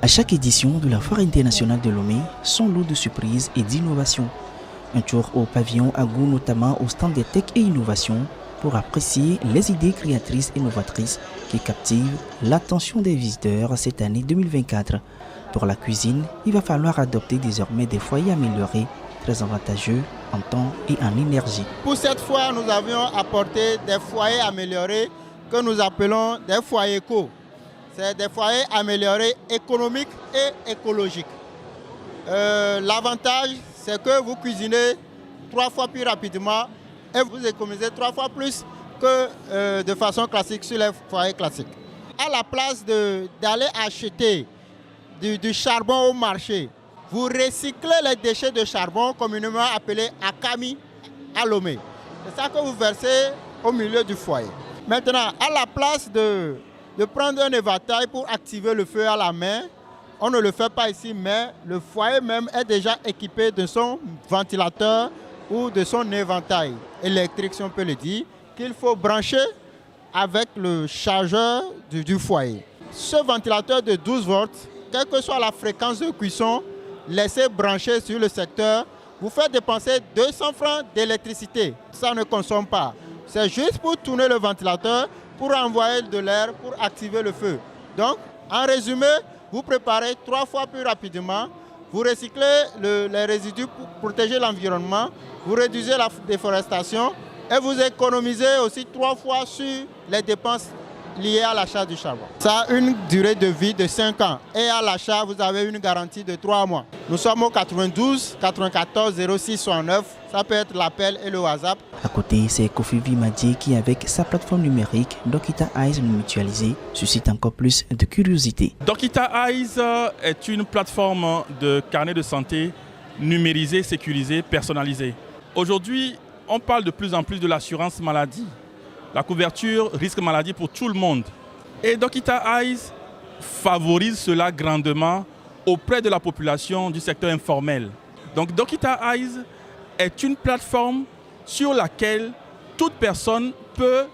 À chaque édition de la Foire internationale de Lomé, son lot de surprises et d'innovations. Un tour au pavillon Agou, notamment au stand des tech et innovations, pour apprécier les idées créatrices et novatrices qui captivent l'attention des visiteurs cette année 2024. Pour la cuisine, il va falloir adopter désormais des foyers améliorés, très avantageux en temps et en énergie. Pour cette fois, nous avions apporté des foyers améliorés que nous appelons des foyers éco. C'est des foyers améliorés économiques et écologiques. L'avantage, c'est que vous cuisinez 3 fois plus rapidement et vous économisez 3 fois plus que de façon classique sur les foyers classiques. À la place d'aller acheter du charbon au marché, vous recyclez les déchets de charbon communément appelés akami à Lomé. C'est ça que vous versez au milieu du foyer. Maintenant, à la place de prendre un éventail pour activer le feu à la main, on ne le fait pas ici, mais le foyer même est déjà équipé de son ventilateur ou de son éventail électrique, si on peut le dire, qu'il faut brancher avec le chargeur du foyer. Ce ventilateur de 12 volts, quelle que soit la fréquence de cuisson, laissez brancher sur le secteur, vous faites dépenser 200 francs d'électricité. Ça ne consomme pas. C'est juste pour tourner le ventilateur, pour envoyer de l'air, pour activer le feu. Donc, en résumé, vous préparez 3 fois plus rapidement, vous recyclez les résidus pour protéger l'environnement, vous réduisez la déforestation et vous économisez aussi 3 fois sur les dépenses liées à l'achat du charbon. Ça a une durée de vie de 5 ans et à l'achat, vous avez une garantie de 3 mois. Nous sommes au 92 94 06 69, ça peut être l'appel et le WhatsApp. À côté, c'est Kofi Vimadié qui, avec sa plateforme numérique Dokita Eyes mutualisée, suscite encore plus de curiosité. Dokita Eyes est une plateforme de carnet de santé numérisée, sécurisée, personnalisée. Aujourd'hui, on parle de plus en plus de l'assurance maladie, la couverture risque maladie pour tout le monde. Et Dokita Eyes favorise cela grandement auprès de la population du secteur informel. Donc Dokita Eyes est une plateforme sur laquelle toute personne peut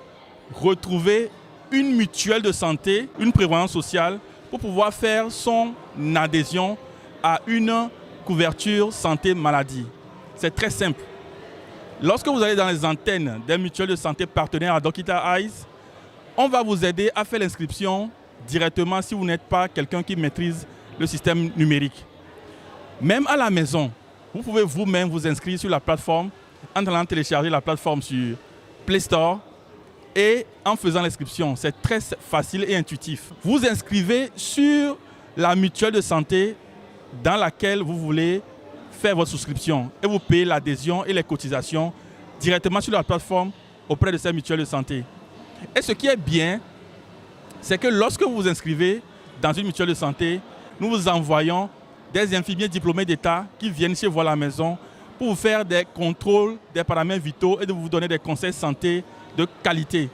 retrouver une mutuelle de santé, une prévoyance sociale pour pouvoir faire son adhésion à une couverture santé maladie. C'est très simple. Lorsque vous allez dans les antennes des mutuelles de santé partenaires à Dokita Eyes, on va vous aider à faire l'inscription directement si vous n'êtes pas quelqu'un qui maîtrise le système numérique. Même à la maison, vous pouvez vous-même vous inscrire sur la plateforme en allant télécharger la plateforme sur Play Store et en faisant l'inscription. C'est très facile et intuitif. Vous inscrivez sur la mutuelle de santé dans laquelle vous voulez faire votre souscription et vous payez l'adhésion et les cotisations directement sur la plateforme auprès de ces mutuelles de santé. Et ce qui est bien, c'est que lorsque vous vous inscrivez dans une mutuelle de santé, nous vous envoyons des infirmiers diplômés d'État qui viennent chez vous à la maison pour vous faire des contrôles des paramètres vitaux et de vous donner des conseils santé de qualité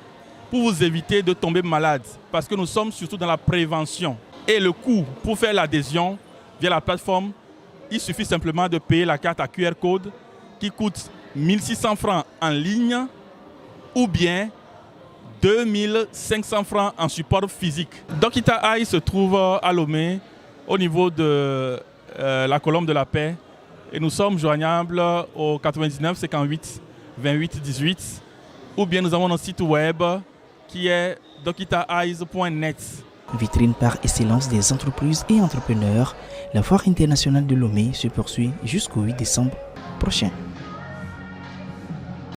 pour vous éviter de tomber malade parce que nous sommes surtout dans la prévention. Et le coût pour faire l'adhésion via la plateforme, il suffit simplement de payer la carte à QR code qui coûte 1600 francs en ligne ou bien 2500 francs en support physique. Dokita Eyes se trouve à Lomé au niveau de la Colombe de la Paix et nous sommes joignables au 99 58 28 18 ou bien nous avons notre site web qui est dokitaeyes.net. Vitrine par excellence des entreprises et entrepreneurs, la Foire internationale de Lomé se poursuit jusqu'au 8 décembre prochain.